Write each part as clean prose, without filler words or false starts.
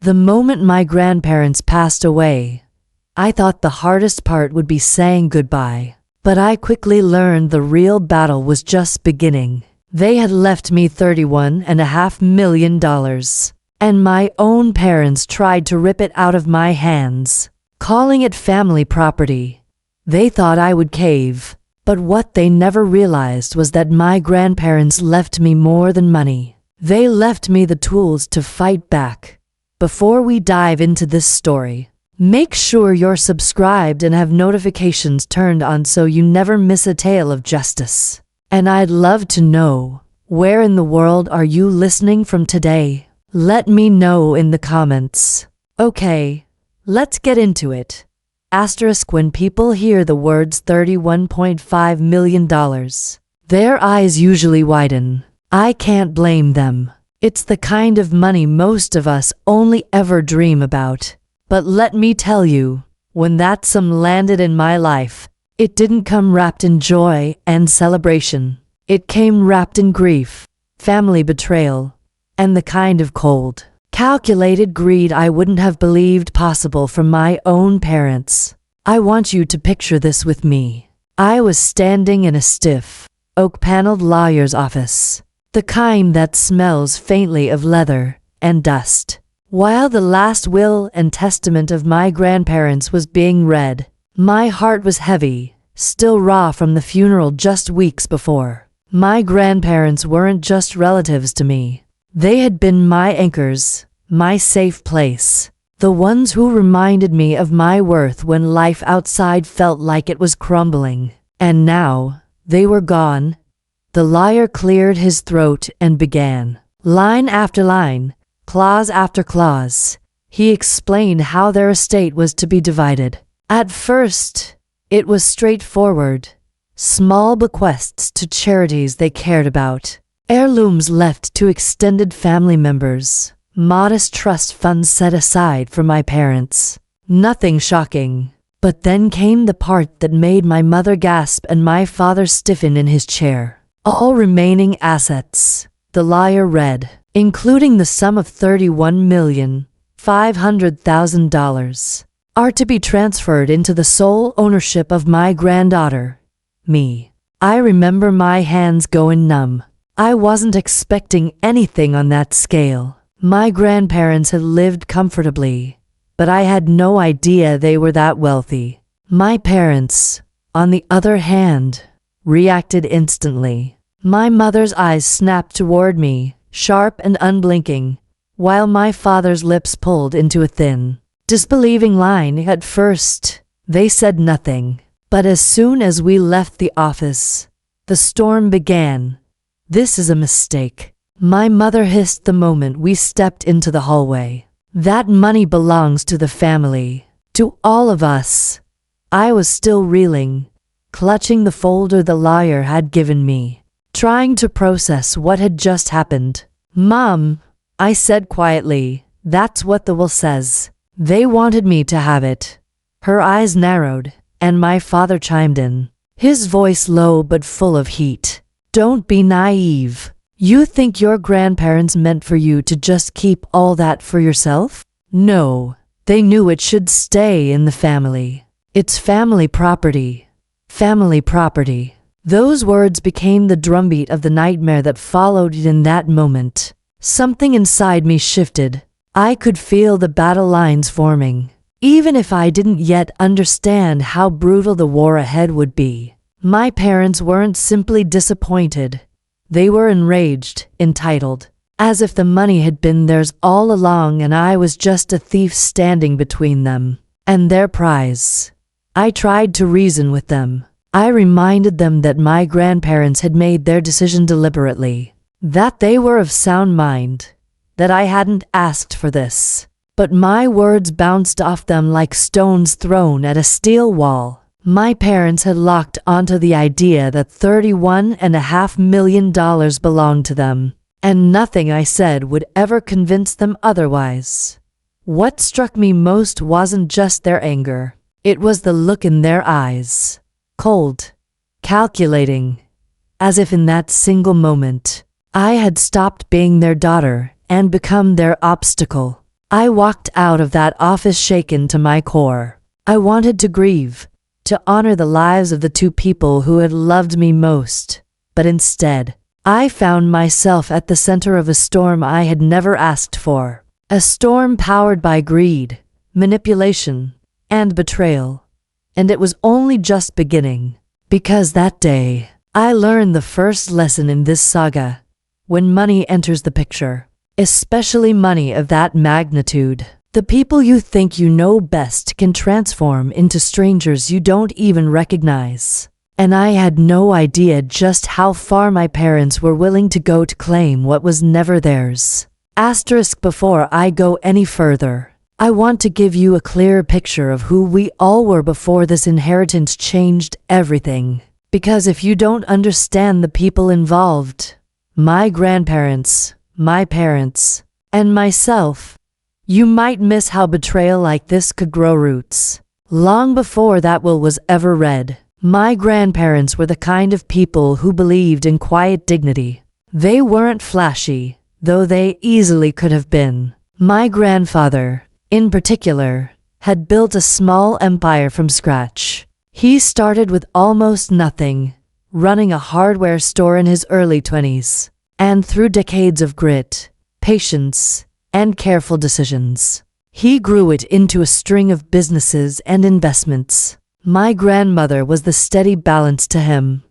The moment my grandparents passed away, I thought the hardest part would be saying goodbye. But I quickly learned the real battle was just beginning. They had left me $31.5 million, and my own parents tried to rip it out of my hands, calling it family property. They thought I would cave, but what they never realized was that my grandparents left me more than money. They left me the tools to fight back. Before we dive into this story, make sure you're subscribed and have notifications turned on so you never miss a tale of justice. And I'd love to know, where in the world are you listening from today? Let me know in the comments. Okay, let's get into it. When people hear the words $31.5 million, their eyes usually widen. I can't blame them. It's the kind of money most of us only ever dream about. But let me tell you, when that sum landed in my life, it didn't come wrapped in joy and celebration. It came wrapped in grief, family betrayal, and the kind of cold, calculated greed I wouldn't have believed possible from my own parents. I want you to picture this with me. I was standing in a stiff, oak-paneled lawyer's office, the kind that smells faintly of leather and dust. While the last will and testament of my grandparents was being read, my heart was heavy, still raw from the funeral just weeks before. My grandparents weren't just relatives to me. They had been my anchors, my safe place, the ones who reminded me of my worth when life outside felt like it was crumbling. And now, they were gone. The lawyer cleared his throat and began, line after line, clause after clause. He explained how their estate was to be divided. At first, it was straightforward. Small bequests to charities they cared about, heirlooms left to extended family members, modest trust funds set aside for my parents. Nothing shocking. But then came the part that made my mother gasp and my father stiffen in his chair. All remaining assets, the lawyer read, including the sum of $31,500,000, are to be transferred into the sole ownership of my granddaughter, me. I remember my hands going numb. I wasn't expecting anything on that scale. My grandparents had lived comfortably, but I had no idea they were that wealthy. My parents, on the other hand, reacted instantly. My mother's eyes snapped toward me, sharp and unblinking, while my father's lips pulled into a thin, disbelieving line. At first, they said nothing, but as soon as we left the office, the storm began. This is a mistake, my mother hissed the moment we stepped into the hallway. That money belongs to the family, to all of us. I was still reeling, clutching the folder the lawyer had given me, trying to process what had just happened. Mom, I said quietly, that's what the will says. They wanted me to have it. Her eyes narrowed, and my father chimed in, his voice low but full of heat. Don't be naive. You think your grandparents meant for you to just keep all that for yourself? No, they knew it should stay in the family. It's family property. Family property. Those words became the drumbeat of the nightmare that followed in that moment. Something inside me shifted. I could feel the battle lines forming. Even if I didn't yet understand how brutal the war ahead would be, my parents weren't simply disappointed. They were enraged, entitled, as if the money had been theirs all along and I was just a thief standing between them and their prize. I tried to reason with them. I reminded them that my grandparents had made their decision deliberately, that they were of sound mind, that I hadn't asked for this. But my words bounced off them like stones thrown at a steel wall. My parents had locked onto the idea that $31.5 million belonged to them, and nothing I said would ever convince them otherwise. What struck me most wasn't just their anger. It was the look in their eyes. Cold, calculating, as if in that single moment, I had stopped being their daughter and become their obstacle. I walked out of that office shaken to my core. I wanted to grieve, to honor the lives of the two people who had loved me most, but instead, I found myself at the center of a storm I had never asked for. A storm powered by greed, manipulation, and betrayal. And it was only just beginning, because that day, I learned the first lesson in this saga. When money enters the picture, especially money of that magnitude, the people you think you know best can transform into strangers you don't even recognize. And I had no idea just how far my parents were willing to go to claim what was never theirs. Before I go any further, I want to give you a clearer picture of who we all were before this inheritance changed everything. Because if you don't understand the people involved, my grandparents, my parents, and myself, you might miss how betrayal like this could grow roots. Long before that will was ever read, my grandparents were the kind of people who believed in quiet dignity. They weren't flashy, though they easily could have been. My grandfather, in particular, had built a small empire from scratch. He started with almost nothing, running a hardware store in his early 20s, and through decades of grit, patience, and careful decisions, he grew it into a string of businesses and investments. My grandmother was the steady balance to him.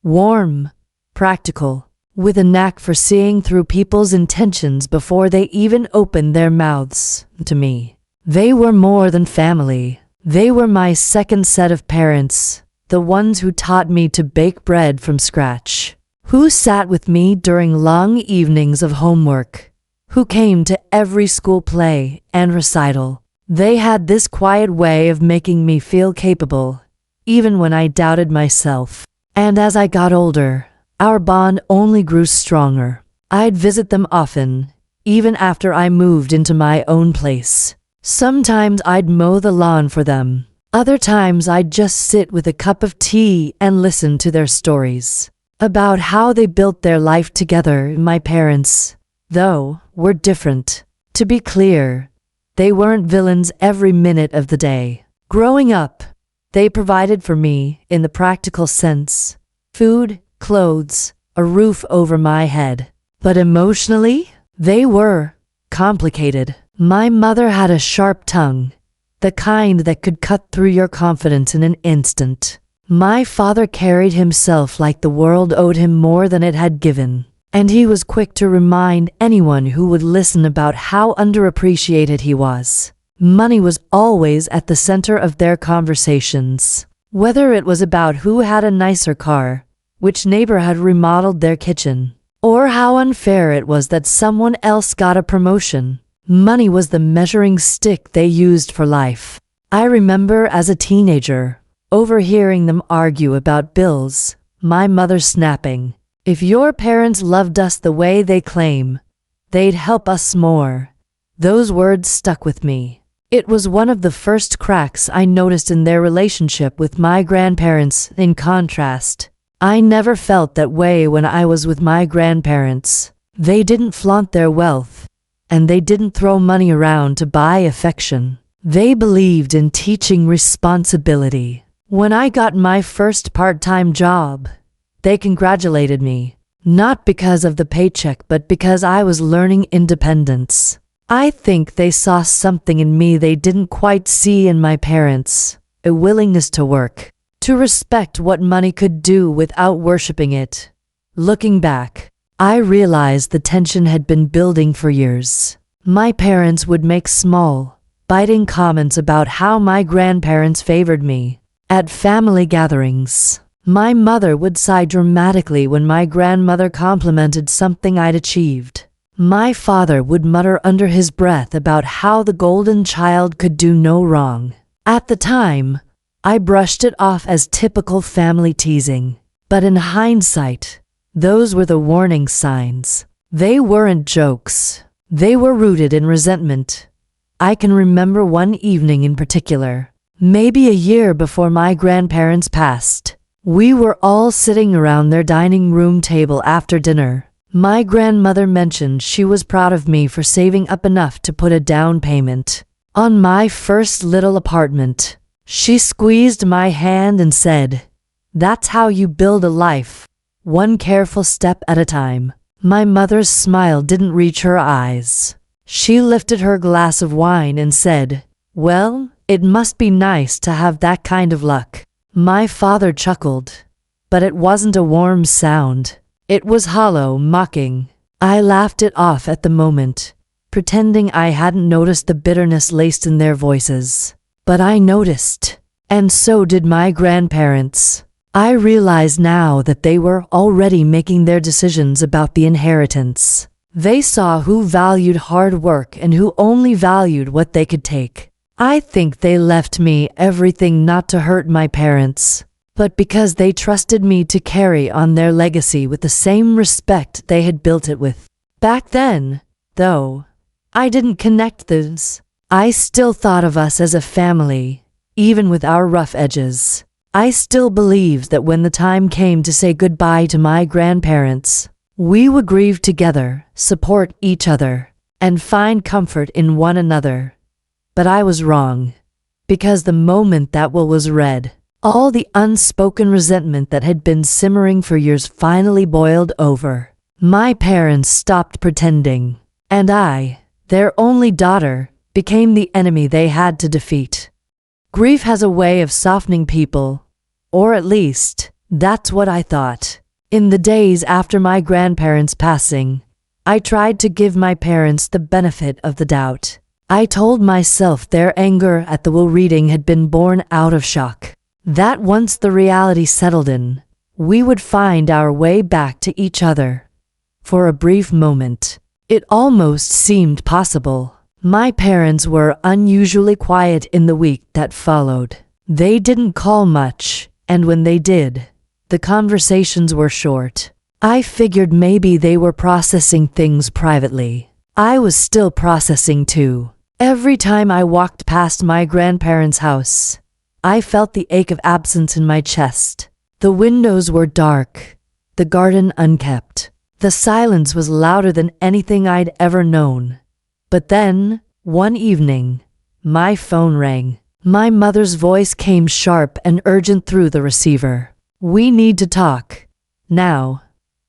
Warm, practical, with a knack for seeing through people's intentions before they even opened their mouths. To me, they were more than family. They were my second set of parents, the ones who taught me to bake bread from scratch, who sat with me during long evenings of homework, who came to every school play and recital. They had this quiet way of making me feel capable, even when I doubted myself. And as I got older, our bond only grew stronger. I'd visit them often, even after I moved into my own place. Sometimes I'd mow the lawn for them. Other times I'd just sit with a cup of tea and listen to their stories about how they built their life together. My parents, though, were different. To be clear, they weren't villains every minute of the day. Growing up, they provided for me in the practical sense: food, clothes, a roof over my head. But emotionally, they were complicated. My mother had a sharp tongue, the kind that could cut through your confidence in an instant. My father carried himself like the world owed him more than it had given. And he was quick to remind anyone who would listen about how underappreciated he was. Money was always at the center of their conversations. Whether it was about who had a nicer car, which neighbor had remodeled their kitchen, or how unfair it was that someone else got a promotion, money was the measuring stick they used for life. I remember as a teenager, overhearing them argue about bills, my mother snapping, "If your parents loved us the way they claim, they'd help us more." Those words stuck with me. It was one of the first cracks I noticed in their relationship with my grandparents. In contrast, I never felt that way when I was with my grandparents. They didn't flaunt their wealth, and they didn't throw money around to buy affection. They believed in teaching responsibility. When I got my first part-time job, they congratulated me, not because of the paycheck but because I was learning independence. I think they saw something in me they didn't quite see in my parents: a willingness to work, to respect what money could do without worshiping it. Looking back, I realized the tension had been building for years. My parents would make small, biting comments about how my grandparents favored me. At family gatherings, my mother would sigh dramatically when my grandmother complimented something I'd achieved. My father would mutter under his breath about how the golden child could do no wrong. At the time, I brushed it off as typical family teasing. But in hindsight, those were the warning signs. They weren't jokes. They were rooted in resentment. I can remember one evening in particular, maybe a year before my grandparents passed. We were all sitting around their dining room table after dinner. My grandmother mentioned she was proud of me for saving up enough to put a down payment on my first little apartment. She squeezed my hand and said, "That's how you build a life, one careful step at a time." My mother's smile didn't reach her eyes. She lifted her glass of wine and said, "Well, it must be nice to have that kind of luck." My father chuckled, but it wasn't a warm sound. It was hollow, mocking. I laughed it off at the moment, pretending I hadn't noticed the bitterness laced in their voices. But I noticed, and so did my grandparents. I realized now that they were already making their decisions about the inheritance. They saw who valued hard work and who only valued what they could take. I think they left me everything not to hurt my parents, but because they trusted me to carry on their legacy with the same respect they had built it with. Back then, though, I didn't connect those. I still thought of us as a family, even with our rough edges. I still believed that when the time came to say goodbye to my grandparents, we would grieve together, support each other, and find comfort in one another. But I was wrong, because the moment that will was read, all the unspoken resentment that had been simmering for years finally boiled over. My parents stopped pretending, and I, their only daughter, became the enemy they had to defeat. Grief has a way of softening people, or at least, that's what I thought. In the days after my grandparents' passing, I tried to give my parents the benefit of the doubt. I told myself their anger at the will reading had been born out of shock. That once the reality settled in, we would find our way back to each other. For a brief moment, it almost seemed possible. My parents were unusually quiet in the week that followed. They didn't call much, and when they did, the conversations were short. I figured maybe they were processing things privately. I was still processing too. Every time I walked past my grandparents' house, I felt the ache of absence in my chest. The windows were dark, the garden unkept. The silence was louder than anything I'd ever known. But then, one evening, my phone rang. My mother's voice came sharp and urgent through the receiver. "We need to talk. Now."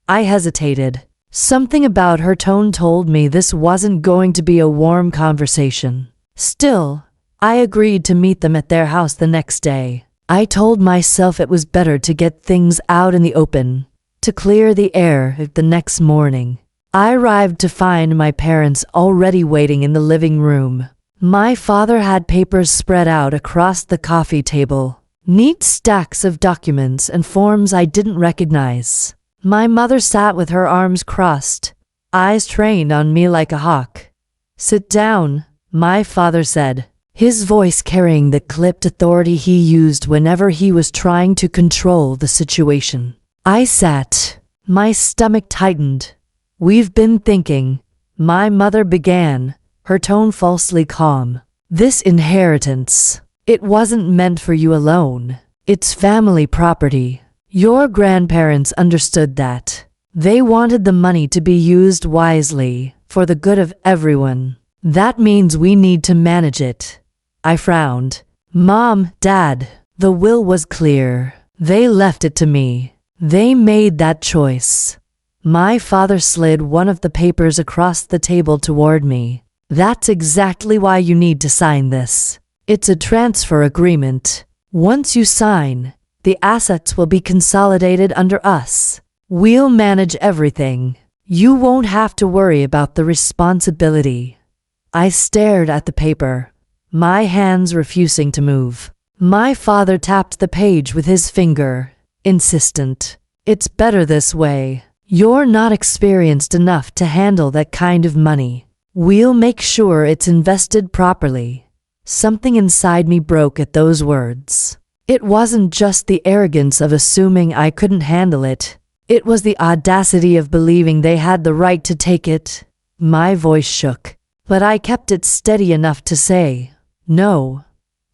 I hesitated. Something about her tone told me this wasn't going to be a warm conversation. Still, I agreed to meet them at their house the next day. I told myself it was better to get things out in the open, to clear the air the next morning. I arrived to find my parents already waiting in the living room. My father had papers spread out across the coffee table, neat stacks of documents and forms I didn't recognize. My mother sat with her arms crossed, eyes trained on me like a hawk. "Sit down," my father said, his voice carrying the clipped authority he used whenever he was trying to control the situation. I sat, my stomach tightened. "We've been thinking," my mother began, her tone falsely calm. "This inheritance, it wasn't meant for you alone. It's family property. Your grandparents understood that. They wanted the money to be used wisely, for the good of everyone. That means we need to manage it." I frowned. "Mom, Dad, the will was clear. They left it to me. They made that choice." My father slid one of the papers across the table toward me. "That's exactly why you need to sign this. It's a transfer agreement. Once you sign, the assets will be consolidated under us. We'll manage everything. You won't have to worry about the responsibility." I stared at the paper, my hands refusing to move. My father tapped the page with his finger, insistent. "It's better this way. You're not experienced enough to handle that kind of money. We'll make sure it's invested properly." Something inside me broke at those words. It wasn't just the arrogance of assuming I couldn't handle it. It was the audacity of believing they had the right to take it. My voice shook, but I kept it steady enough to say, "No,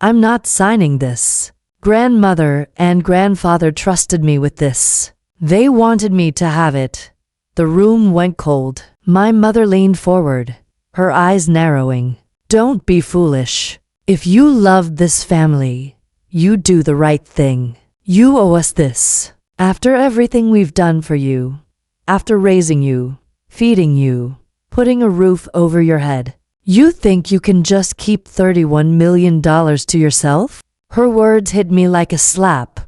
I'm not signing this." Grandmother and grandfather trusted me with this. They wanted me to have it. The room went cold. My mother leaned forward, her eyes narrowing. Don't be foolish. If you love this family, you do the right thing. You owe us this. After everything we've done for you, after raising you, feeding you, putting a roof over your head, you think you can just keep $31 million to yourself? Her words hit me like a slap,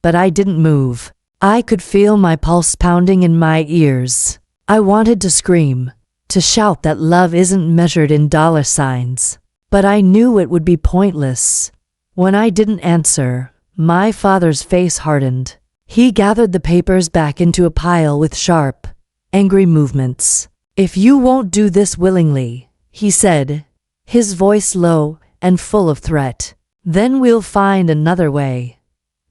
but I didn't move. I could feel my pulse pounding in my ears. I wanted to scream, to shout that love isn't measured in dollar signs, but I knew it would be pointless. When I didn't answer, my father's face hardened. He gathered the papers back into a pile with sharp, angry movements. If you won't do this willingly, he said, his voice low and full of threat, then we'll find another way.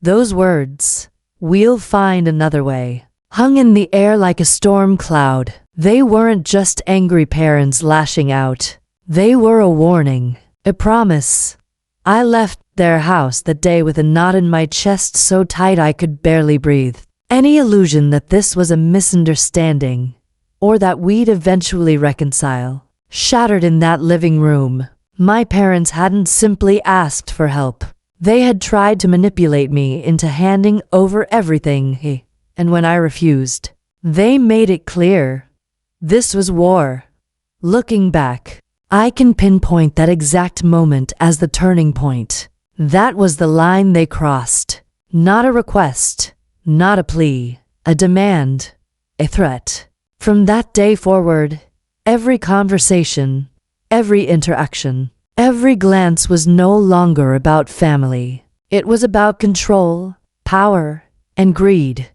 Those words, "we'll find another way," hung in the air like a storm cloud. They weren't just angry parents lashing out. They were a warning, a promise. I left their house that day with a knot in my chest so tight I could barely breathe. Any illusion that this was a misunderstanding, or that we'd eventually reconcile, shattered in that living room. My parents hadn't simply asked for help. They had tried to manipulate me into handing over everything, and when I refused, they made it clear. This was war. Looking back, I can pinpoint that exact moment as the turning point. That was the line they crossed. Not a request, not a plea, a demand, a threat. From that day forward, every conversation, every interaction, every glance was no longer about family. It was about control, power, and greed.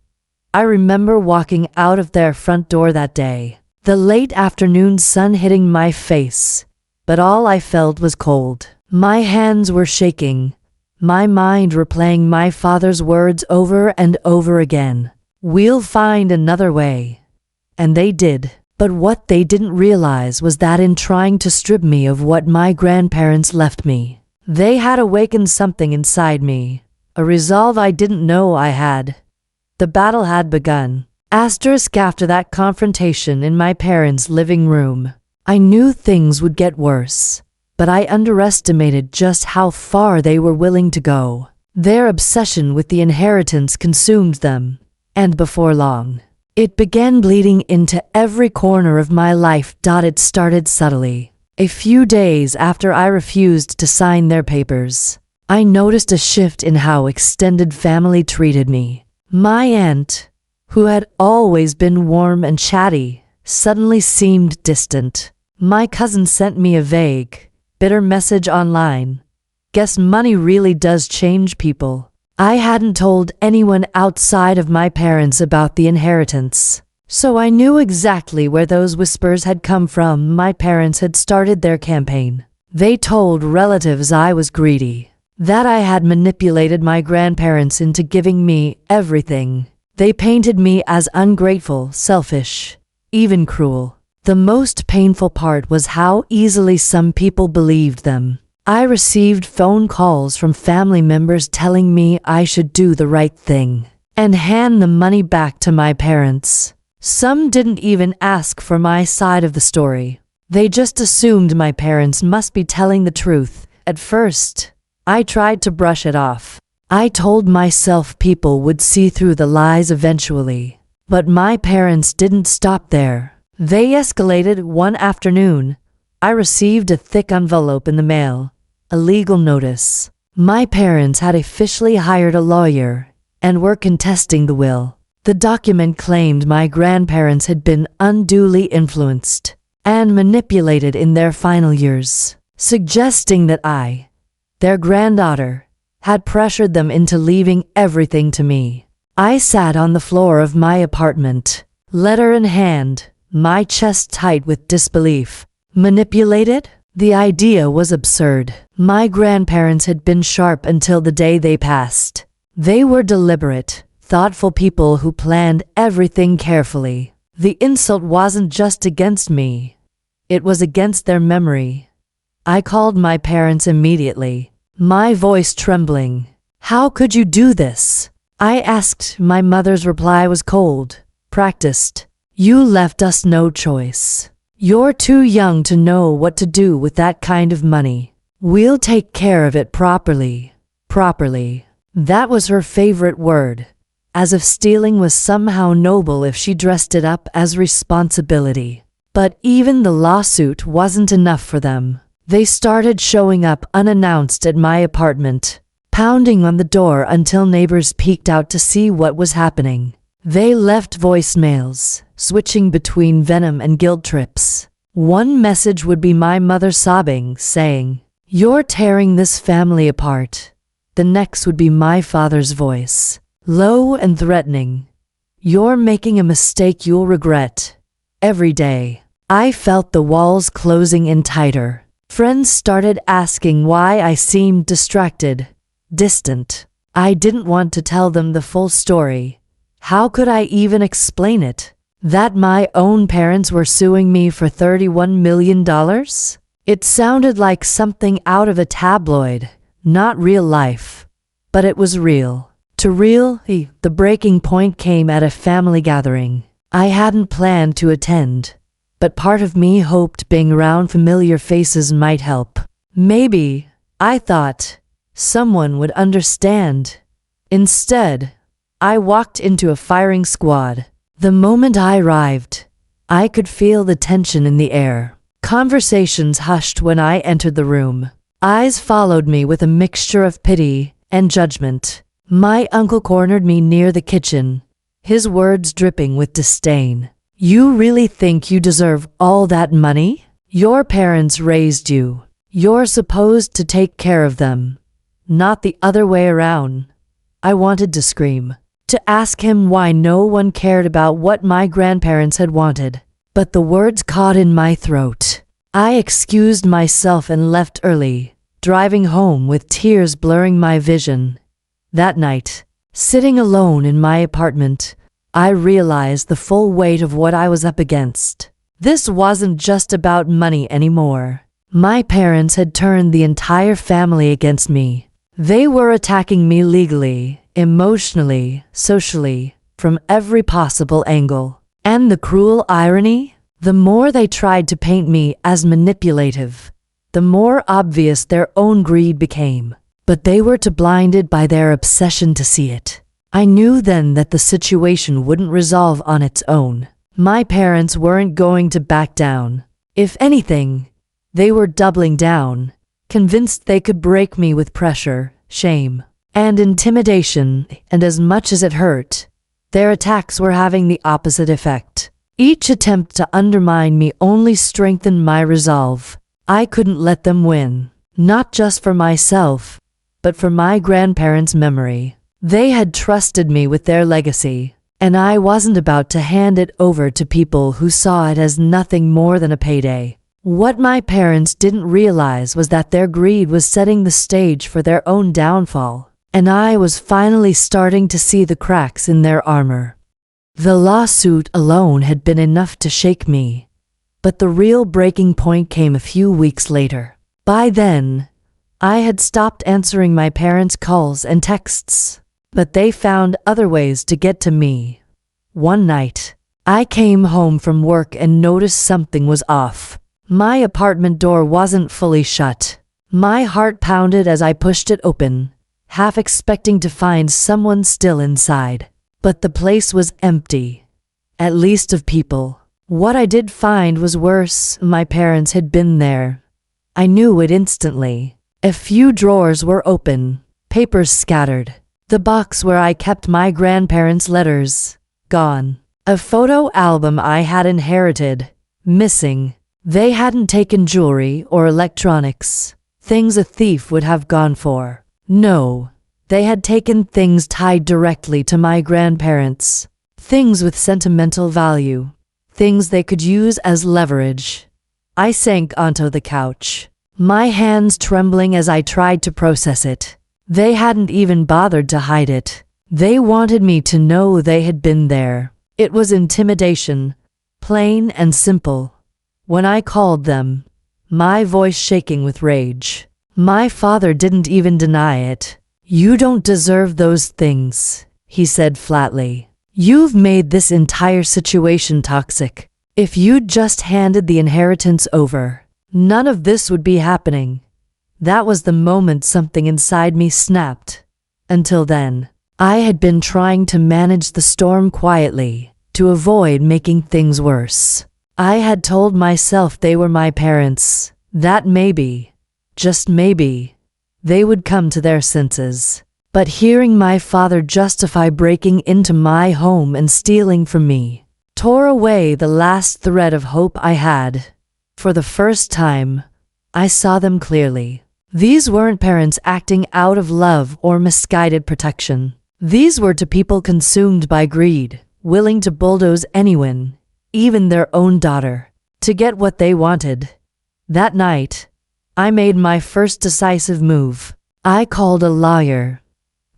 I remember walking out of their front door that day, the late afternoon sun hitting my face, but all I felt was cold. My hands were shaking, my mind replaying my father's words over and over again. We'll find another way. And they did. But what they didn't realize was that in trying to strip me of what my grandparents left me, they had awakened something inside me, a resolve I didn't know I had. The battle had begun. After that confrontation in my parents' living room, I knew things would get worse, but I underestimated just how far they were willing to go. Their obsession with the inheritance consumed them, and before long, it began bleeding into every corner of my life. It started subtly. A few days after I refused to sign their papers, I noticed a shift in how extended family treated me. My aunt, who had always been warm and chatty, suddenly seemed distant. My cousin sent me a vague, bitter message online. Guess money really does change people. I hadn't told anyone outside of my parents about the inheritance, so I knew exactly where those whispers had come from. My parents had started their campaign. They told relatives I was greedy, that I had manipulated my grandparents into giving me everything. They painted me as ungrateful, selfish, even cruel. The most painful part was how easily some people believed them. I received phone calls from family members telling me I should do the right thing and hand the money back to my parents. Some didn't even ask for my side of the story. They just assumed my parents must be telling the truth. At first, I tried to brush it off. I told myself people would see through the lies eventually. But my parents didn't stop there. They escalated. One afternoon, I received a thick envelope in the mail, a legal notice. My parents had officially hired a lawyer and were contesting the will. The document claimed my grandparents had been unduly influenced and manipulated in their final years, suggesting that I, their granddaughter, had pressured them into leaving everything to me. I sat on the floor of my apartment, letter in hand, my chest tight with disbelief. Manipulated? The idea was absurd. My grandparents had been sharp until the day they passed. They were deliberate, thoughtful people who planned everything carefully. The insult wasn't just against me. It was against their memory. I called my parents immediately, my voice trembling. How could you do this? I asked. My mother's reply was cold, practiced. You left us no choice. You're too young to know what to do with that kind of money. We'll take care of it properly. Properly. That was her favorite word, as if stealing was somehow noble if she dressed it up as responsibility. But even the lawsuit wasn't enough for them. They started showing up unannounced at my apartment, pounding on the door until neighbors peeked out to see what was happening. They left voicemails, switching between venom and guilt trips. One message would be my mother sobbing, saying, "You're tearing this family apart." The next would be my father's voice, low and threatening. "You're making a mistake you'll regret." Every day, I felt the walls closing in tighter. Friends started asking why I seemed distracted, distant. I didn't want to tell them the full story. How could I even explain it? That my own parents were suing me for $31 million? It sounded like something out of a tabloid, not real life. But it was real. The breaking point came at a family gathering. I hadn't planned to attend, but part of me hoped being around familiar faces might help. Maybe, I thought, someone would understand. Instead, I walked into a firing squad. The moment I arrived, I could feel the tension in the air. Conversations hushed when I entered the room. Eyes followed me with a mixture of pity and judgment. My uncle cornered me near the kitchen, his words dripping with disdain. "You really think you deserve all that money? Your parents raised you. You're supposed to take care of them, not the other way around." I wanted to scream, to ask him why no one cared about what my grandparents had wanted. But the words caught in my throat. I excused myself and left early, driving home with tears blurring my vision. That night, sitting alone in my apartment, I realized the full weight of what I was up against. This wasn't just about money anymore. My parents had turned the entire family against me. They were attacking me legally, emotionally, socially, from every possible angle. And the cruel irony? The more they tried to paint me as manipulative, the more obvious their own greed became. But they were too blinded by their obsession to see it. I knew then that the situation wouldn't resolve on its own. My parents weren't going to back down. If anything, they were doubling down, convinced they could break me with pressure, shame, and intimidation, and as much as it hurt, their attacks were having the opposite effect. Each attempt to undermine me only strengthened my resolve. I couldn't let them win, not just for myself, but for my grandparents' memory. They had trusted me with their legacy, and I wasn't about to hand it over to people who saw it as nothing more than a payday. What my parents didn't realize was that their greed was setting the stage for their own downfall, and I was finally starting to see the cracks in their armor. The lawsuit alone had been enough to shake me, but the real breaking point came a few weeks later. By then, I had stopped answering my parents' calls and texts, but they found other ways to get to me. One night, I came home from work and noticed something was off. My apartment door wasn't fully shut. My heart pounded as I pushed it open, half expecting to find someone still inside. But the place was empty, at least of people. What I did find was worse. My parents had been there. I knew it instantly. A few drawers were open, papers scattered. The box where I kept my grandparents' letters, gone. A photo album I had inherited, missing. They hadn't taken jewelry or electronics, things a thief would have gone for. No, they had taken things tied directly to my grandparents, things with sentimental value, things they could use as leverage. I sank onto the couch, my hands trembling as I tried to process it. They hadn't even bothered to hide it. They wanted me to know they had been there. It was intimidation, plain and simple. When I called them, my voice shaking with rage, my father didn't even deny it. "You don't deserve those things," he said flatly. You've made this entire situation toxic. If you'd just handed the inheritance over, none of this would be happening." That was the moment something inside me snapped. Until then, I had been trying to manage the storm quietly, to avoid making things worse. I had told myself they were my parents, that maybe, just maybe, they would come to their senses. But hearing my father justify breaking into my home and stealing from me tore away the last thread of hope I had. For the first time, I saw them clearly. These weren't parents acting out of love or misguided protection. These were two people consumed by greed, willing to bulldoze anyone, even their own daughter, to get what they wanted. That night, I made my first decisive move. I called a lawyer.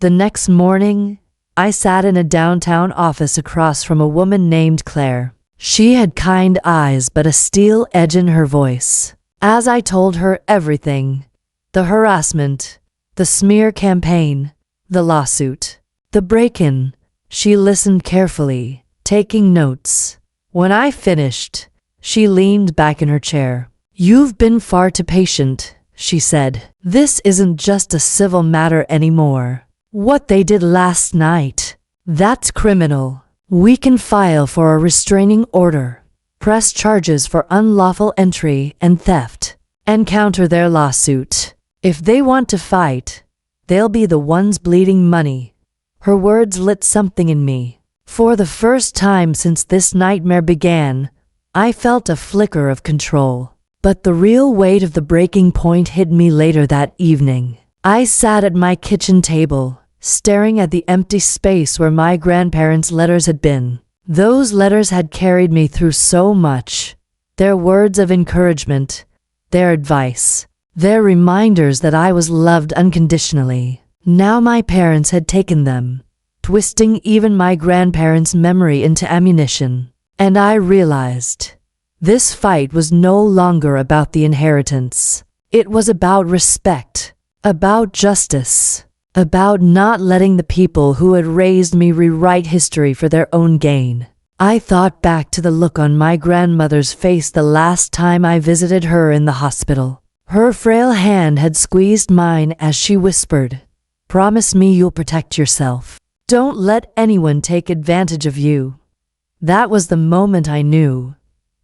The next morning, I sat in a downtown office across from a woman named Claire. She had kind eyes but a steel edge in her voice. As I told her everything, the harassment, the smear campaign, the lawsuit, the break-in, she listened carefully, taking notes. When I finished, she leaned back in her chair. "You've been far too patient," she said. "This isn't just a civil matter anymore. What they did last night, that's criminal. We can file for a restraining order, press charges for unlawful entry and theft, and counter their lawsuit. If they want to fight, they'll be the ones bleeding money." Her words lit something in me. For the first time since this nightmare began, I felt a flicker of control. But the real weight of the breaking point hit me later that evening. I sat at my kitchen table, staring at the empty space where my grandparents' letters had been. Those letters had carried me through so much. Their words of encouragement, their advice, their reminders that I was loved unconditionally. Now my parents had taken them, twisting even my grandparents' memory into ammunition. And I realized, this fight was no longer about the inheritance. It was about respect, about justice, about not letting the people who had raised me rewrite history for their own gain. I thought back to the look on my grandmother's face the last time I visited her in the hospital. Her frail hand had squeezed mine as she whispered, "Promise me you'll protect yourself. Don't let anyone take advantage of you." That was the moment I knew.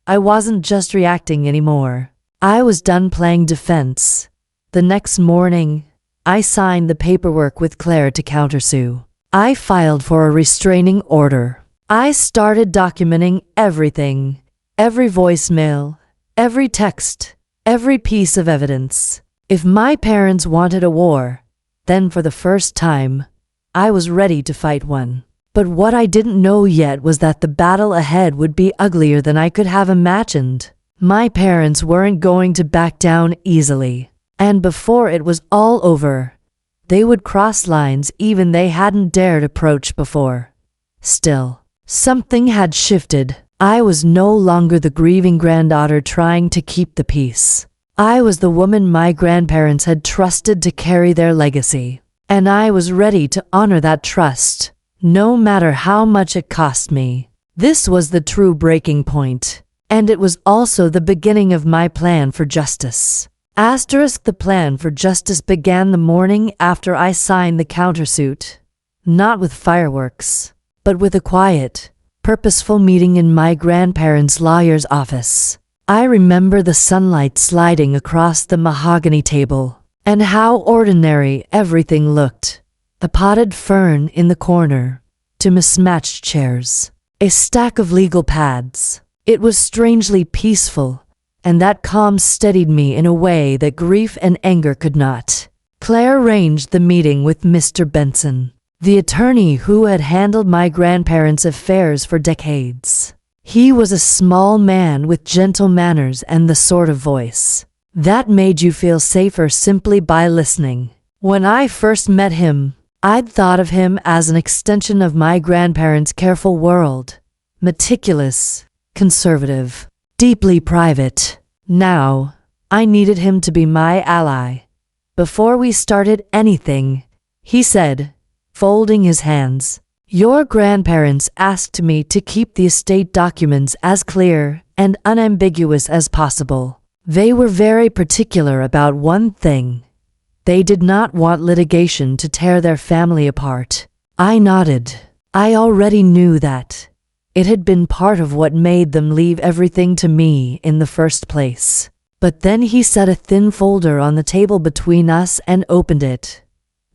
I wasn't just reacting anymore. I was done playing defense. The next morning, I signed the paperwork with Claire to countersue. I filed for a restraining order. I started documenting everything, every voicemail, every text, every piece of evidence. If my parents wanted a war, then for the first time, I was ready to fight one. But what I didn't know yet was that the battle ahead would be uglier than I could have imagined. My parents weren't going to back down easily. And before it was all over, they would cross lines even they hadn't dared approach before. Still, something had shifted. I was no longer the grieving granddaughter trying to keep the peace. I was the woman my grandparents had trusted to carry their legacy. And I was ready to honor that trust, no matter how much it cost me. This was the true breaking point, and it was also the beginning of my plan for justice. The plan for justice began the morning after I signed the countersuit, not with fireworks, but with a quiet, purposeful meeting in my grandparents' lawyer's office. I remember the sunlight sliding across the mahogany table, and how ordinary everything looked. A potted fern in the corner, two mismatched chairs, a stack of legal pads. It was strangely peaceful, and that calm steadied me in a way that grief and anger could not. Claire arranged the meeting with Mr. Benson, the attorney who had handled my grandparents' affairs for decades. He was a small man with gentle manners and the sort of voice that made you feel safer simply by listening. When I first met him, I'd thought of him as an extension of my grandparents' careful world, meticulous, conservative, deeply private. Now, I needed him to be my ally. Before we started anything, he said, folding his hands, Your grandparents asked me to keep the estate documents as clear and unambiguous as possible. They were very particular about one thing. They did not want litigation to tear their family apart. I nodded. I already knew that. It had been part of what made them leave everything to me in the first place. But then he set a thin folder on the table between us and opened it.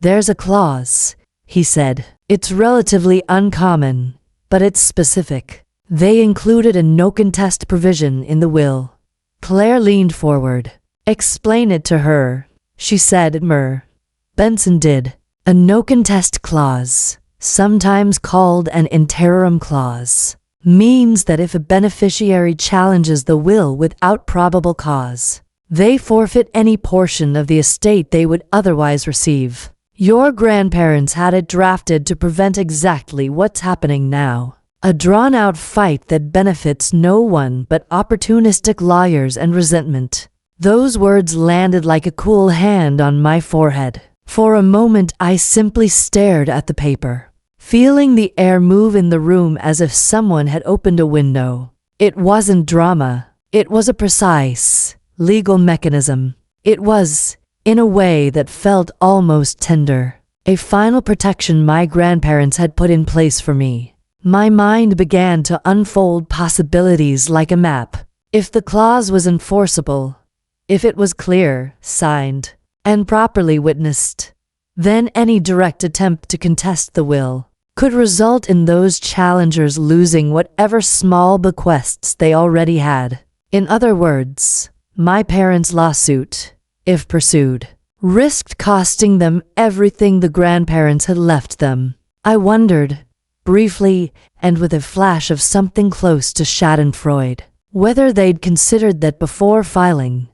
There's a clause, he said. It's relatively uncommon, but it's specific. They included a no contest provision in the will. Claire leaned forward. Explain it to her, she said. Benson did. A no contest clause, sometimes called an interim clause, means that if a beneficiary challenges the will without probable cause, they forfeit any portion of the estate they would otherwise receive. Your grandparents had it drafted to prevent exactly what's happening now. A drawn-out fight that benefits no one but opportunistic lawyers and resentment. Those words landed like a cool hand on my forehead. For a moment I simply stared at the paper, feeling the air move in the room as if someone had opened a window. It wasn't drama. It was a precise, legal mechanism. It was, in a way that felt almost tender, a final protection my grandparents had put in place for me. My mind began to unfold possibilities like a map. If the clause was enforceable, if it was clear, signed, and properly witnessed, then any direct attempt to contest the will could result in those challengers losing whatever small bequests they already had. In other words, my parents' lawsuit, if pursued, risked costing them everything the grandparents had left them. I wondered, briefly and with a flash of something close to schadenfreude, whether they'd considered that before filing.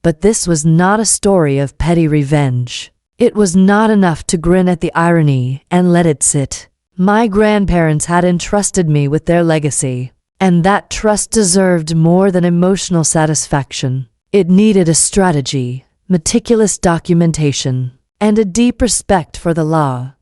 But this was not a story of petty revenge. It was not enough to grin at the irony and let it sit. My grandparents had entrusted me with their legacy, and that trust deserved more than emotional satisfaction. It needed a strategy, meticulous documentation, and a deep respect for the law.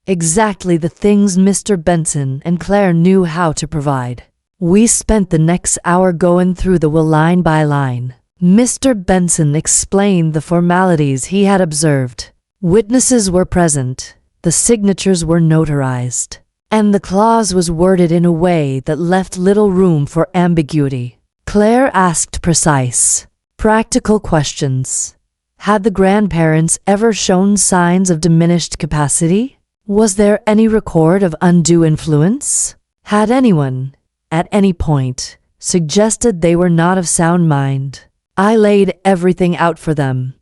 Exactly the things Mr. Benson and Claire knew how to provide. We spent the next hour going through the will line by line. Mr. Benson explained the formalities he had observed. Witnesses were present, the signatures were notarized, and the clause was worded in a way that left little room for ambiguity. Claire asked precise, practical questions. Had the grandparents ever shown signs of diminished capacity? Was there any record of undue influence? Had anyone, at any point, suggested they were not of sound mind? I laid everything out for them.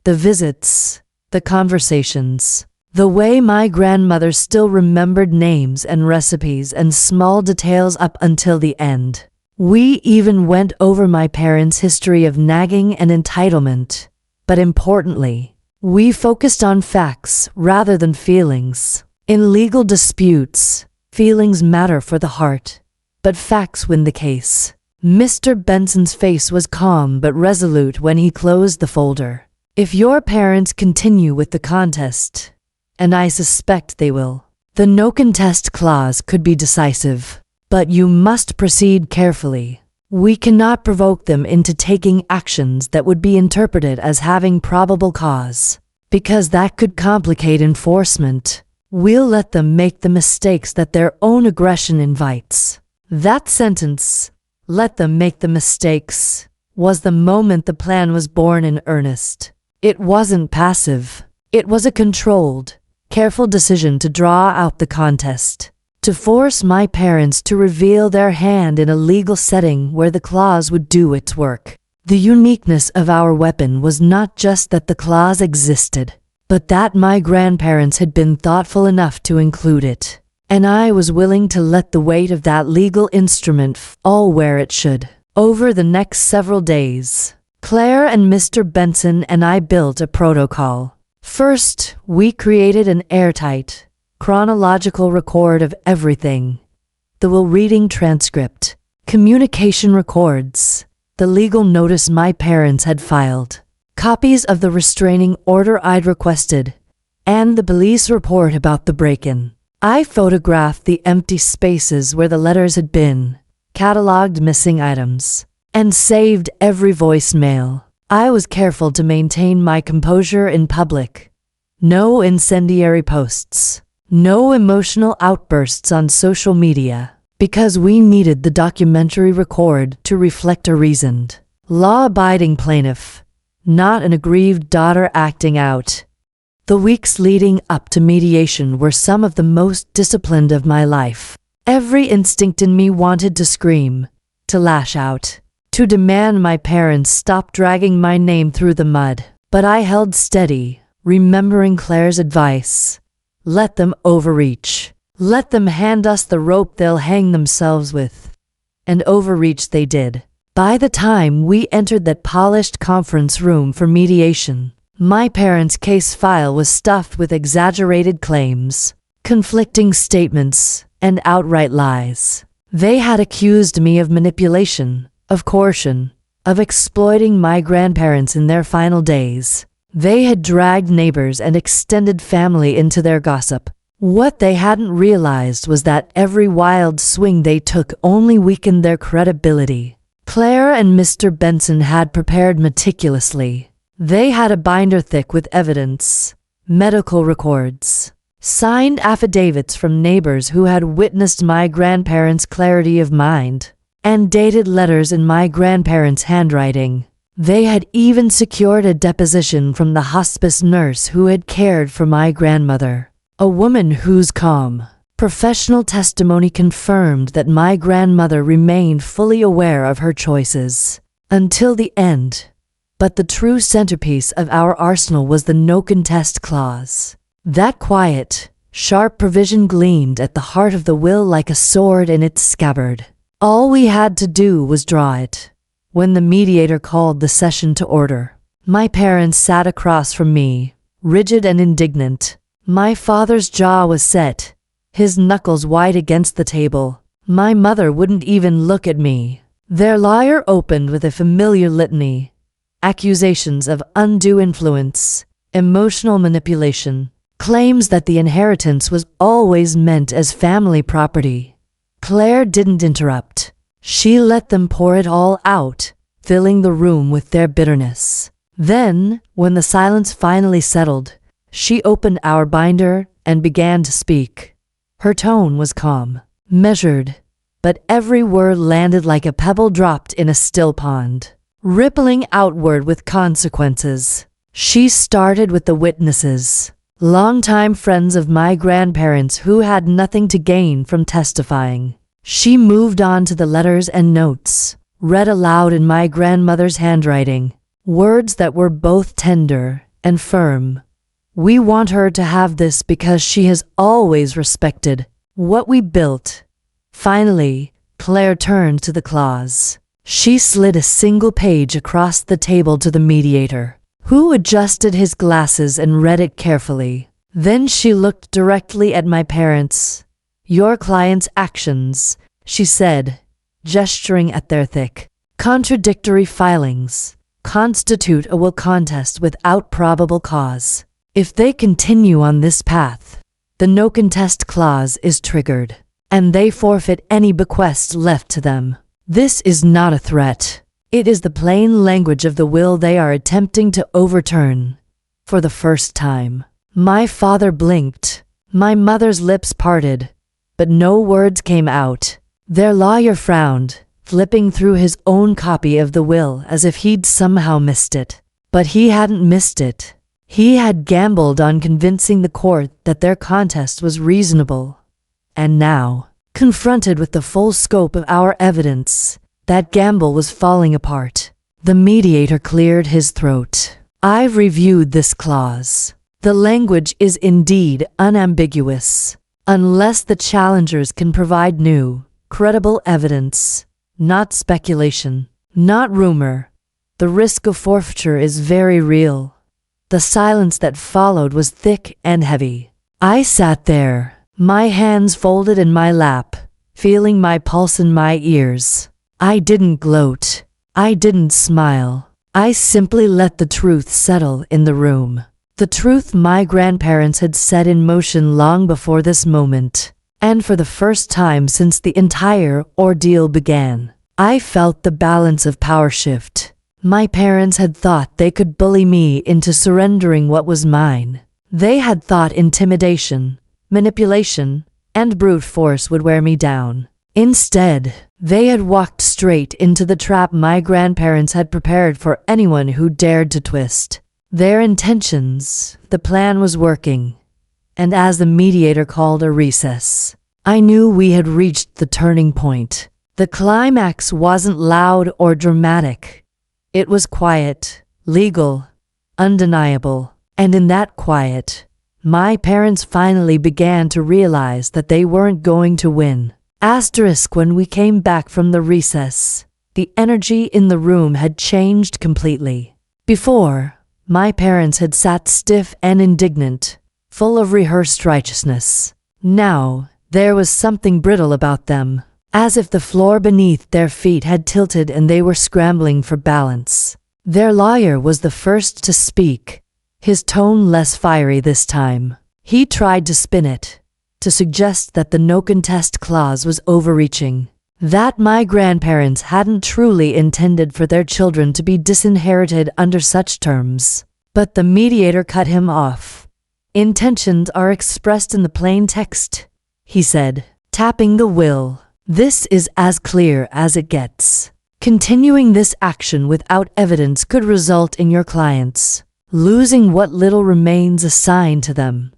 The visits, the conversations, the way my grandmother still remembered names and recipes and small details up until the end. We even went over my parents' history of nagging and entitlement. But importantly, we focused on facts rather than feelings. In legal disputes, feelings matter for the heart, but facts win the case. Mr. Benson's face was calm but resolute when he closed the folder. If your parents continue with the contest, and I suspect they will, the no contest clause could be decisive. But you must proceed carefully. We cannot provoke them into taking actions that would be interpreted as having probable cause, because that could complicate enforcement. We'll let them make the mistakes that their own aggression invites. That sentence, "let them make the mistakes," was the moment the plan was born in earnest. It wasn't passive. It was a controlled, careful decision to draw out the contest, to force my parents to reveal their hand in a legal setting where the clause would do its work. The uniqueness of our weapon was not just that the clause existed, but that my grandparents had been thoughtful enough to include it, and I was willing to let the weight of that legal instrument fall where it should. Over the next several days, Claire and Mr. Benson and I built a protocol. First, we created an airtight, chronological record of everything. The will reading transcript, communication records, the legal notice my parents had filed, copies of the restraining order I'd requested, and the police report about the break-in. I photographed the empty spaces where the letters had been, cataloged missing items, and saved every voicemail. I was careful to maintain my composure in public. No incendiary posts, no emotional outbursts on social media, because we needed the documentary record to reflect a reasoned, law-abiding plaintiff, not an aggrieved daughter acting out. The weeks leading up to mediation were some of the most disciplined of my life. Every instinct in me wanted to scream, to lash out, to demand my parents stop dragging my name through the mud. But I held steady, remembering Claire's advice. Let them overreach. Let them hand us the rope they'll hang themselves with. And overreach they did. By the time we entered that polished conference room for mediation, my parents' case file was stuffed with exaggerated claims, conflicting statements, and outright lies. They had accused me of manipulation, of coercion, of exploiting my grandparents in their final days. They had dragged neighbors and extended family into their gossip. What they hadn't realized was that every wild swing they took only weakened their credibility. Claire and Mr. Benson had prepared meticulously. They had a binder thick with evidence, medical records, signed affidavits from neighbors who had witnessed my grandparents' clarity of mind, and dated letters in my grandparents' handwriting. They had even secured a deposition from the hospice nurse who had cared for my grandmother, a woman whose calm, professional testimony confirmed that my grandmother remained fully aware of her choices until the end. But the true centerpiece of our arsenal was the no contest clause. That quiet, sharp provision gleamed at the heart of the will like a sword in its scabbard. All we had to do was draw it. When the mediator called the session to order, my parents sat across from me, rigid and indignant. My father's jaw was set, his knuckles white against the table. My mother wouldn't even look at me. Their lawyer opened with a familiar litany. Accusations of undue influence, emotional manipulation, claims that the inheritance was always meant as family property. Claire didn't interrupt. She let them pour it all out, filling the room with their bitterness. Then, when the silence finally settled, she opened our binder and began to speak. Her tone was calm, measured, but every word landed like a pebble dropped in a still pond, rippling outward with consequences. She started with the witnesses, longtime friends of my grandparents who had nothing to gain from testifying. She moved on to the letters and notes, read aloud in my grandmother's handwriting, words that were both tender and firm. We want her to have this because she has always respected what we built. Finally, Claire turned to the clause. She slid a single page across the table to the mediator, who adjusted his glasses and read it carefully. Then she looked directly at my parents. Your client's actions, she said, gesturing at their thick, contradictory filings, constitute a will contest without probable cause. If they continue on this path, the no contest clause is triggered, and they forfeit any bequest left to them. This is not a threat. It is the plain language of the will they are attempting to overturn. For the first time, my father blinked. My mother's lips parted, but no words came out. Their lawyer frowned, flipping through his own copy of the will as if he'd somehow missed it. But he hadn't missed it. He had gambled on convincing the court that their contest was reasonable. And now, confronted with the full scope of our evidence, that gamble was falling apart. The mediator cleared his throat. I've reviewed this clause. The language is indeed unambiguous. Unless the challengers can provide new, credible evidence, not speculation, not rumor, the risk of forfeiture is very real. The silence that followed was thick and heavy. I sat there, my hands folded in my lap, feeling my pulse in my ears. I didn't gloat. I didn't smile. I simply let the truth settle in the room. The truth my grandparents had set in motion long before this moment. And for the first time since the entire ordeal began, I felt the balance of power shift. My parents had thought they could bully me into surrendering what was mine. They had thought intimidation, manipulation, and brute force would wear me down. Instead, they had walked straight into the trap my grandparents had prepared for anyone who dared to twist their intentions. The plan was working, and as the mediator called a recess, I knew we had reached the turning point. The climax wasn't loud or dramatic. It was quiet, legal, undeniable, and in that quiet, my parents finally began to realize that they weren't going to win. When we came back from the recess, the energy in the room had changed completely. Before, my parents had sat stiff and indignant, full of rehearsed righteousness. Now, there was something brittle about them, as if the floor beneath their feet had tilted and they were scrambling for balance. Their lawyer was the first to speak, his tone less fiery this time. He tried to spin it, to suggest that the no contest clause was overreaching, that my grandparents hadn't truly intended for their children to be disinherited under such terms. But the mediator cut him off. Intentions are expressed in the plain text, he said, tapping the will. This is as clear as it gets. Continuing this action without evidence could result in your clients losing what little remains assigned to them.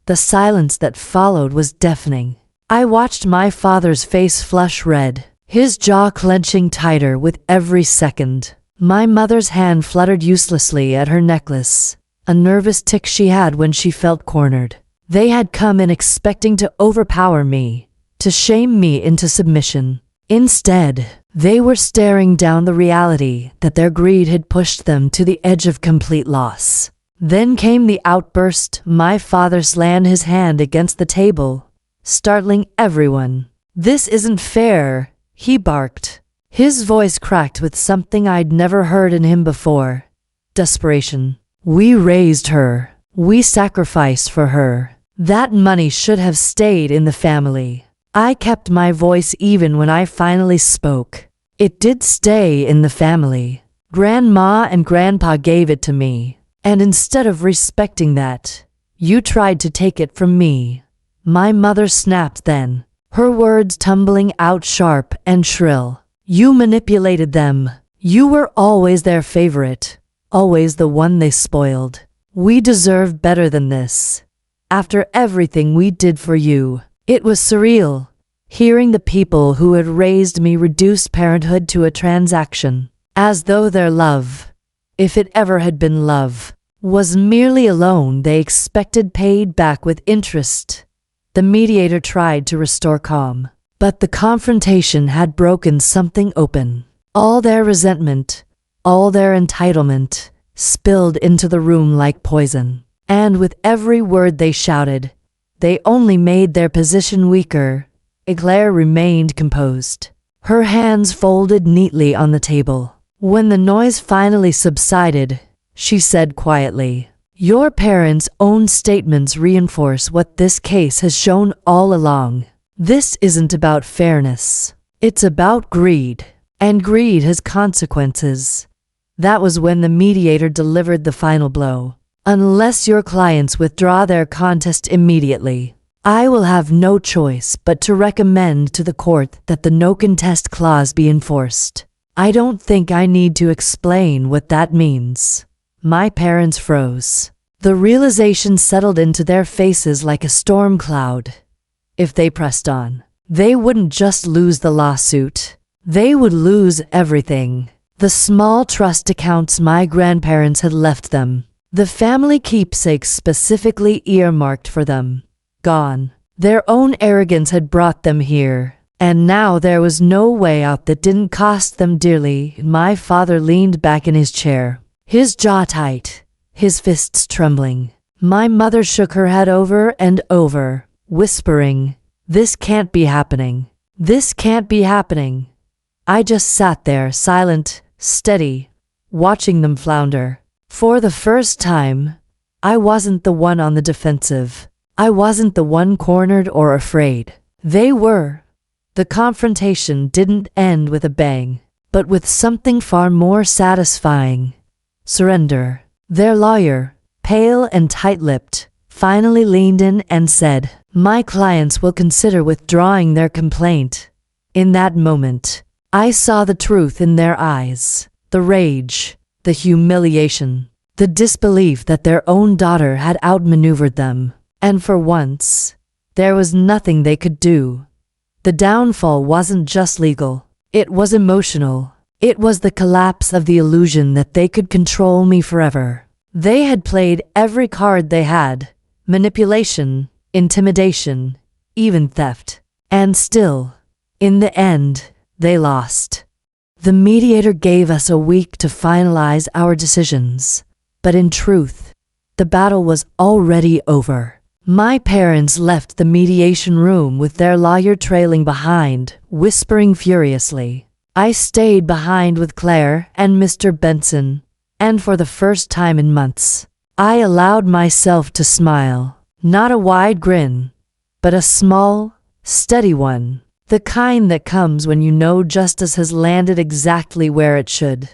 The silence that followed was deafening. I watched my father's face flush red, his jaw clenching tighter with every second. My mother's hand fluttered uselessly at her necklace, a nervous tic she had when she felt cornered. They had come in expecting to overpower me, to shame me into submission. Instead, they were staring down the reality that their greed had pushed them to the edge of complete loss. Then came the outburst. My father slammed his hand against the table, startling everyone. "This isn't fair," he barked. His voice cracked with something I'd never heard in him before. Desperation. "We raised her. We sacrificed for her. That money should have stayed in the family." I kept my voice even when I finally spoke. "It did stay in the family. Grandma and Grandpa gave it to me. And instead of respecting that, you tried to take it from me." My mother snapped then, her words tumbling out sharp and shrill. "You manipulated them. You were always their favorite, always the one they spoiled. We deserve better than this. After everything we did for you." It was surreal, hearing the people who had raised me reduce parenthood to a transaction, as though their love, if it ever had been love, was merely a loan they expected paid back with interest. The mediator tried to restore calm, but the confrontation had broken something open. All their resentment, all their entitlement, spilled into the room like poison. And with every word they shouted, they only made their position weaker. Eclair remained composed, her hands folded neatly on the table. When the noise finally subsided, she said quietly, "Your parents' own statements reinforce what this case has shown all along. This isn't about fairness. It's about greed. And greed has consequences." That was when the mediator delivered the final blow. "Unless your clients withdraw their contest immediately, I will have no choice but to recommend to the court that the no contest clause be enforced." I don't think I need to explain what that means. My parents froze. The realization settled into their faces like a storm cloud. If they pressed on, they wouldn't just lose the lawsuit. They would lose everything. The small trust accounts my grandparents had left them, the family keepsakes specifically earmarked for them, gone. Their own arrogance had brought them here, and now there was no way out that didn't cost them dearly. My father leaned back in his chair, his jaw tight, his fists trembling. My mother shook her head over and over, whispering, "This can't be happening. This can't be happening." I just sat there, silent, steady, watching them flounder. For the first time, I wasn't the one on the defensive. I wasn't the one cornered or afraid. They were. The confrontation didn't end with a bang, but with something far more satisfying. Surrender. Their lawyer, pale and tight-lipped, finally leaned in and said, "My clients will consider withdrawing their complaint." In that moment, I saw the truth in their eyes, the rage, the humiliation, the disbelief that their own daughter had outmaneuvered them. And for once, there was nothing they could do. The downfall wasn't just legal, it was emotional. It was the collapse of the illusion that they could control me forever. They had played every card they had: manipulation, intimidation, even theft. And still, in the end, they lost. The mediator gave us a week to finalize our decisions, but in truth, the battle was already over. My parents left the mediation room with their lawyer trailing behind, whispering furiously. I stayed behind with Claire and Mr. Benson, and for the first time in months, I allowed myself to smile. Not a wide grin, but a small, steady one. The kind that comes when you know justice has landed exactly where it should.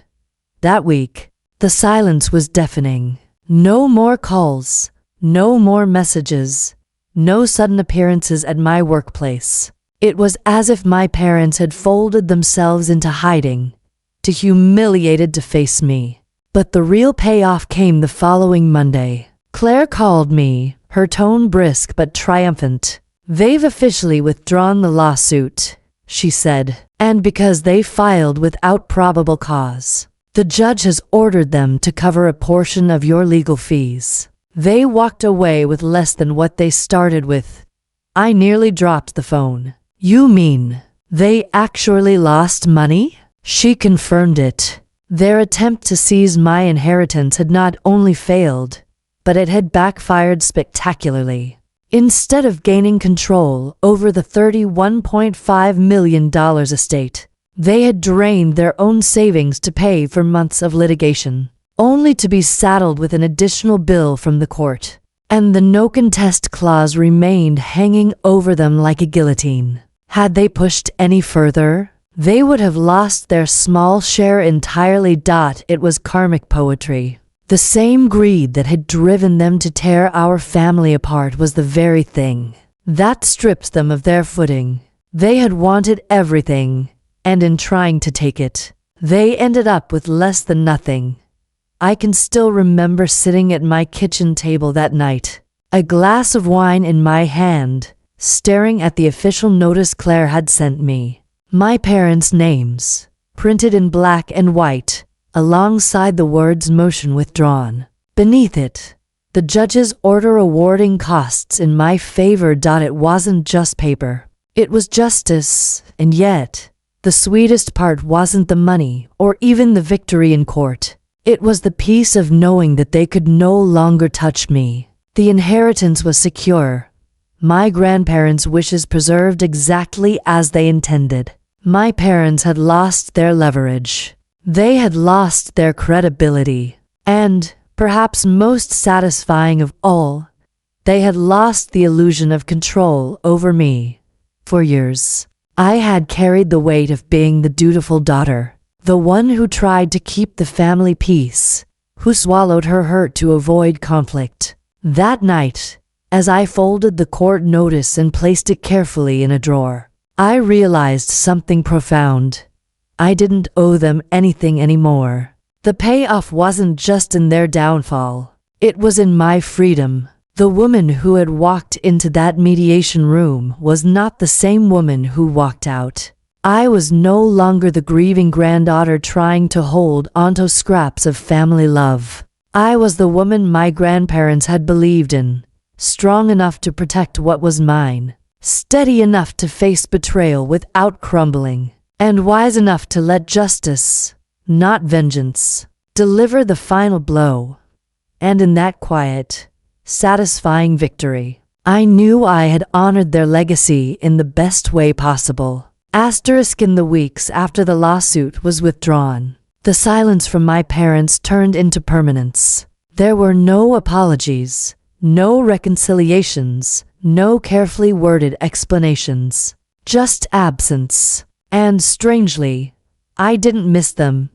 That week, the silence was deafening. No more calls, no more messages, no sudden appearances at my workplace. It was as if my parents had folded themselves into hiding, too humiliated to face me. But the real payoff came the following Monday. Claire called me, her tone brisk but triumphant. "They've officially withdrawn the lawsuit," she said, "and because they filed without probable cause. The judge has ordered them to cover a portion of your legal fees." They walked away with less than what they started with. I nearly dropped the phone. "You mean they actually lost money?" She confirmed it. Their attempt to seize my inheritance had not only failed, but it had backfired spectacularly. Instead of gaining control over the $31.5 million estate, they had drained their own savings to pay for months of litigation, only to be saddled with an additional bill from the court. And the no contest clause remained hanging over them like a guillotine. Had they pushed any further, they would have lost their small share entirely. It was karmic poetry. The same greed that had driven them to tear our family apart was the very thing that stripped them of their footing. They had wanted everything, and in trying to take it, they ended up with less than nothing. I can still remember sitting at my kitchen table that night, a glass of wine in my hand, staring at the official notice Claire had sent me. My parents' names, printed in black and white, alongside the words "motion withdrawn." Beneath it, the judge's order awarding costs in my favor. It wasn't just paper. It was justice, and yet, the sweetest part wasn't the money or even the victory in court. It was the peace of knowing that they could no longer touch me. The inheritance was secure. My grandparents' wishes preserved exactly as they intended. My parents had lost their leverage. They had lost their credibility. And, perhaps most satisfying of all, they had lost the illusion of control over me. For years, I had carried the weight of being the dutiful daughter, the one who tried to keep the family peace, who swallowed her hurt to avoid conflict. That night, as I folded the court notice and placed it carefully in a drawer, I realized something profound. I didn't owe them anything anymore. The payoff wasn't just in their downfall. It was in my freedom. The woman who had walked into that mediation room was not the same woman who walked out. I was no longer the grieving granddaughter trying to hold onto scraps of family love. I was the woman my grandparents had believed in, strong enough to protect what was mine, steady enough to face betrayal without crumbling, and wise enough to let justice, not vengeance, deliver the final blow. And in that quiet, satisfying victory, I knew I had honored their legacy in the best way possible. In the weeks after the lawsuit was withdrawn, the silence from my parents turned into permanence. There were no apologies, no reconciliations, no carefully worded explanations. Just absence. And strangely, I didn't miss them.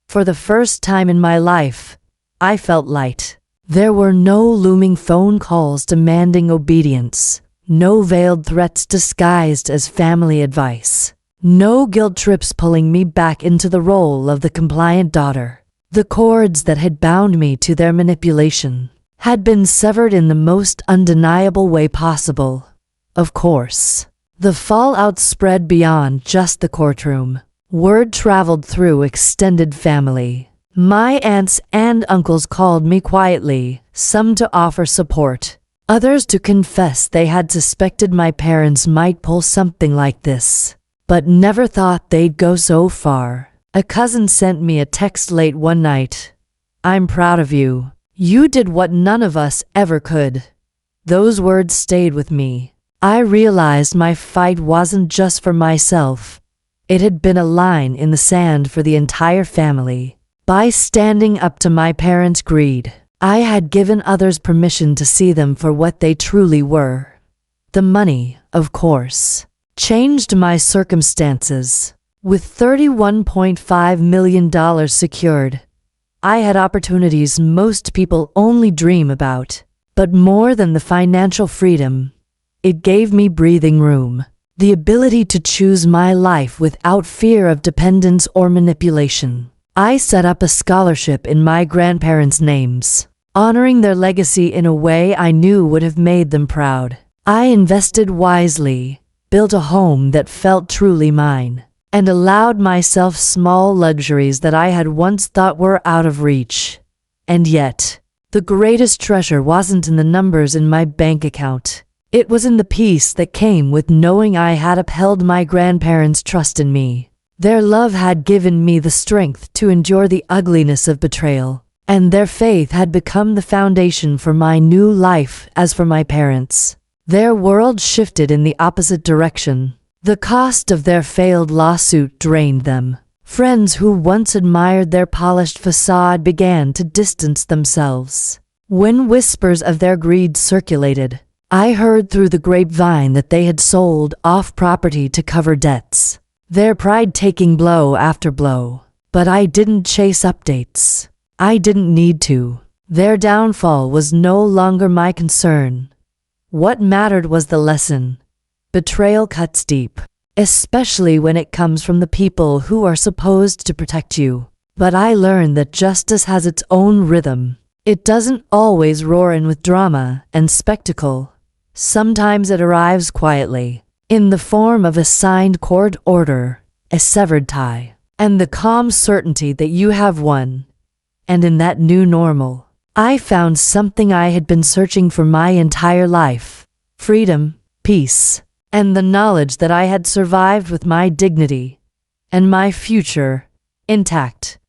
For the first time in my life, I felt light. There were no looming phone calls demanding obedience, no veiled threats disguised as family advice, no guilt trips pulling me back into the role of the compliant daughter. The cords that had bound me to their manipulation had been severed in the most undeniable way possible. Of course, the fallout spread beyond just the courtroom. Word traveled through extended family. My aunts and uncles called me quietly, some to offer support, others to confess they had suspected my parents might pull something like this, but never thought they'd go so far. A cousin sent me a text late one night. "I'm proud of you. You did what none of us ever could." Those words stayed with me. I realized my fight wasn't just for myself. It had been a line in the sand for the entire family. By standing up to my parents' greed, I had given others permission to see them for what they truly were. The money, of course, changed my circumstances. With $31.5 million secured, I had opportunities most people only dream about. But more than the financial freedom, it gave me breathing room, the ability to choose my life without fear of dependence or manipulation. I set up a scholarship in my grandparents' names, honoring their legacy in a way I knew would have made them proud. I invested wisely, built a home that felt truly mine, and allowed myself small luxuries that I had once thought were out of reach. And yet, the greatest treasure wasn't in the numbers in my bank account. It was in the peace that came with knowing I had upheld my grandparents' trust in me. Their love had given me the strength to endure the ugliness of betrayal, and their faith had become the foundation for my new life. As for my parents, their world shifted in the opposite direction. The cost of their failed lawsuit drained them. Friends who once admired their polished facade began to distance themselves. When whispers of their greed circulated, I heard through the grapevine that they had sold off property to cover debts, their pride taking blow after blow. But I didn't chase updates. I didn't need to. Their downfall was no longer my concern. What mattered was the lesson. Betrayal cuts deep, especially when it comes from the people who are supposed to protect you. But I learned that justice has its own rhythm. It doesn't always roar in with drama and spectacle. Sometimes it arrives quietly, in the form of a signed court order, a severed tie, and the calm certainty that you have won. And in that new normal, I found something I had been searching for my entire life: freedom, peace, and the knowledge that I had survived with my dignity and my future intact.